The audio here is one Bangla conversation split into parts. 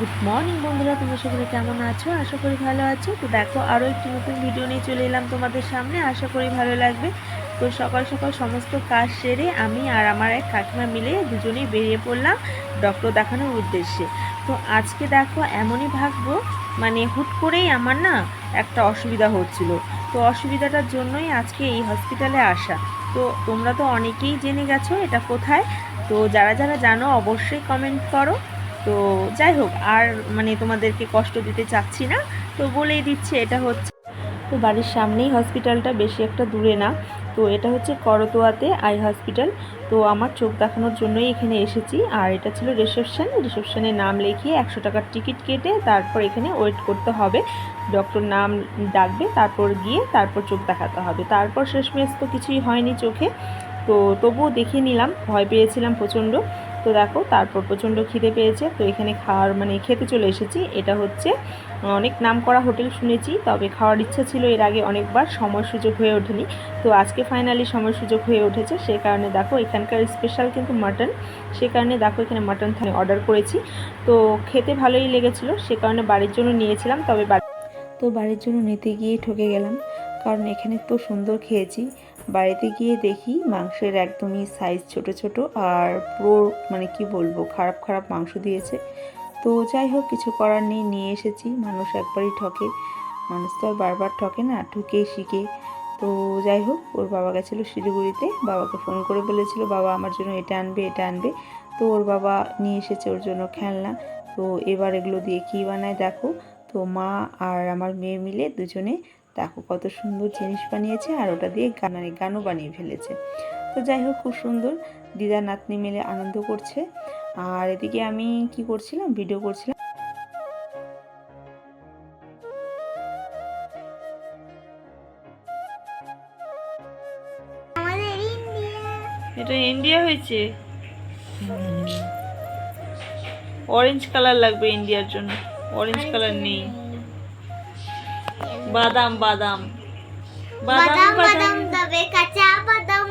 গুড মর্নিং বন্ধুরা, তোমরা সকলে কেমন আছো? আশা করি ভালো আছো। তো দেখো, আরও একটি নতুন ভিডিও নিয়ে চলে এলাম তোমাদের সামনে। আশা করি ভালো লাগবে। তো সকাল সকাল সমস্ত কাজ সেরে আমি আর আমার এক কাকিমা মিলে দুজনেই বেরিয়ে পড়লাম ডক্টর দেখানোর উদ্দেশ্যে। তো আজকে দেখো এমনই ভাগবো, মানে হুট করেই আমার না একটা অসুবিধা হচ্ছিল। তো অসুবিধাটার জন্যই আজকে এই হসপিটালে আসা। তো তোমরা তো অনেকেই জেনে গেছো এটা কোথায়। তো যারা যারা জানো অবশ্যই কমেন্ট করো। তো যাই হোক, আর মানে তোমাদেরকে কষ্ট দিতে চাচ্ছি না, তো বলেই দিচ্ছি এটা হচ্ছে তো বাড়ির সামনেই হসপিটালটা, বেশি একটা দূরে না। তো এটা হচ্ছে করতোয়াতে আই হসপিটাল। তো আমার চোখ দেখানোর জন্যই এখানে এসেছি। আর এটা ছিল রিসেপশনে নাম লিখিয়ে 100 টাকার টিকিট কেটে তারপর এখানে ওয়েট করতে হবে। ডক্টর নাম ডাকবে, তারপর গিয়ে তারপর চোখ দেখাতে হবে। তারপর শেষমেশ তো কিছুই হয়নি চোখে। তো তবুও দেখিয়ে নিলাম, ভয় পেয়েছিলাম প্রচণ্ড। তো দেখো, তারপর প্রচণ্ড খিদে পেয়েছে, তো এখানে খেতে চলে এসেছি। এটা হচ্ছে অনেক নাম করা হোটেল শুনেছি, তবে খাওয়ার ইচ্ছা ছিল এর আগে অনেকবার, সময় সুযোগ হয়ে ওঠেনি। তো আজকে ফাইনালি সময় সুযোগ হয়ে উঠেছে। সে কারণে দেখো এখানকার স্পেশাল কিন্তু মাটন, সে কারণে দেখো এখানে মাটন থালি অর্ডার করেছি। তো খেতে ভালোই লেগেছিলো, সে কারণে বাড়ির জন্য নিয়েছিলাম। তবে বাড়ির জন্য নিতে গিয়ে ঠকে গেলাম, কারণ এখানে তো সুন্দর খেয়েছি, বাড়িতে গিয়ে দেখি মাংসের একদমই সাইজ ছোট ছোট, আর পুরো মানে কি বলবো, খারাপ খারাপ মাংস দিয়েছে। তো যাই হোক, কিছু করার নেই, নিয়ে এসেছি। মানুষ একবারই ঠকে, মানুষ তো আর বারবার ঠকে না, ঠকেই শিখে। তো যাই হোক, ওর বাবা গেছিলো শিলিগুড়িতে, বাবাকে ফোন করে বলেছিল বাবা আমার জন্য এটা আনবে এটা আনবে। তো ওর বাবা নিয়ে এসেছে ওর জন্য খেলনা। তো এবার এগুলো দিয়ে কী বানায় দেখো। তো মা আর আমার মেয়ে মিলে দুজনে দেখো কত সুন্দর জিনিস বানিয়েছে, আর ওটা দিয়ে গানও বানিয়ে ফেলেছে। তো যাই হোক, খুব সুন্দর, দিদা নাতনি মিলে আনন্দ করছে। আর এদিকে আমি কি করছিলাম, ভিডিও করছিলাম। এটা ইন্ডিয়া হয়েছে, অরেঞ্জ কালার লাগবে ইন্ডিয়ার জন্য, অরেঞ্জ কালার নেই। বাদাম বাদাম বাদাম বাদাম তবে কাঁচা বাদাম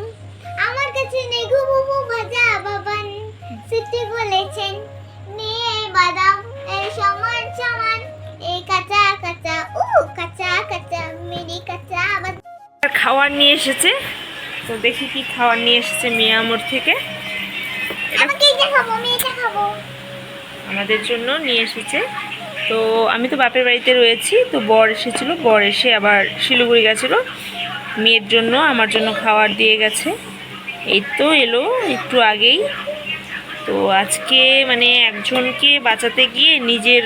আমার কাছে নেই গো বুবু ভাজা বাবান সিটি বলেছেন নিয়ে বাদাম এই সমান সমান এই কাঁচা কাঁচা কাঁচা কাঁচা মেরি কাঁচা বাদাম। খাবার নিয়ে এসেছে, তো দেখি কি খাবার নিয়ে এসেছে মিয়ামোর থেকে। আমাকে এটা খাবো, আমি এটা খাবো। আমাদের জন্য নিয়ে এসেছে। তো আমি তো বাপের বাড়িতে রয়েছি, তো বর এসেছিলো, বর এসে আবার শিলিগুড়ি গেছিলো, মেয়ের জন্য আমার জন্য খাবার দিয়ে গেছে। এই তো এলো একটু আগেই। তো আজকে মানে একজনকে বাঁচাতে গিয়ে নিজের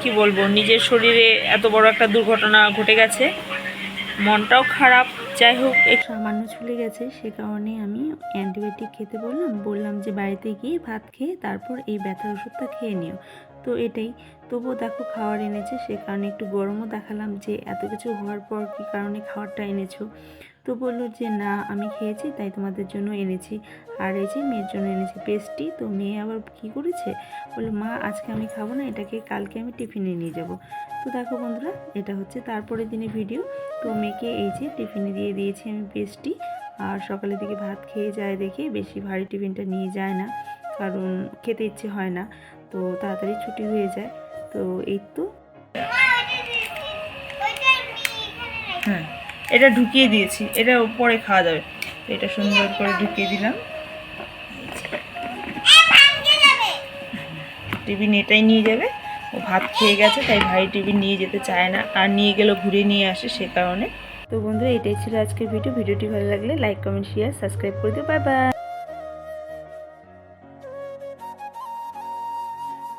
কি বলবো, নিজের শরীরে এত বড় একটা দুর্ঘটনা ঘটে গেছে, মনটাও খারাপ। যাই হোক, একটু সামান্য চলে গেছে, সে কারণে আমি অ্যান্টিবায়োটিক খেতে বললাম যে বাড়িতে গিয়ে ভাত খেয়ে তারপর এই ব্যথার ওষুধটা খেয়ে নিও। তো এটাই, তবুও দেখো খাবার এনেছে, সে কারণে একটু গরমও দেখালাম যে এত কিছু হওয়ার পর কী কারণে খাবারটা এনেছো। তো বললো যে না আমি খেয়েছি তাই তোমাদের জন্য এনেছি। আর এই যে মেয়ের জন্য এনেছি পেস্ট্রি। তো মেয়ে আবার কি করেছে, বললো মা আজকে আমি খাবো না, এটাকে কালকে আমি টিফিনে নিয়ে যাব। তো দেখো বন্ধুরা, এটা হচ্ছে তারপরের দিনে ভিডিও। তো মেয়েকে এই যে টিফিনে দিয়ে দিয়েছি আমি পেস্ট্রি। আর সকালের দিকে ভাত খেয়ে যায় দেখে বেশি ভারী টিফিনটা নিয়ে যায় না, কারণ খেতে ইচ্ছে হয় না, তো তাড়াতাড়ি ছুটি হয়ে যায়। তো এই তো হ্যাঁ, এটা ঢুকিয়ে দিয়েছি, এটা পরে খাওয়া যাবে। তো এটা সুন্দর করে ঢুকিয়ে দিলাম। টিফিন এটাই নিয়ে যাবে, ও ভাত খেয়ে গেছে তাই ভাই টিফিন নিয়ে যেতে চায় না, আর নিয়ে গেলেও ঘুরে নিয়ে আসে, সে কারণে। তো বন্ধুরা, এটাই ছিল আজকের ভিডিওটি ভালো লাগলে লাইক কমেন্ট শেয়ার সাবস্ক্রাইব করে দিও। Bye bye.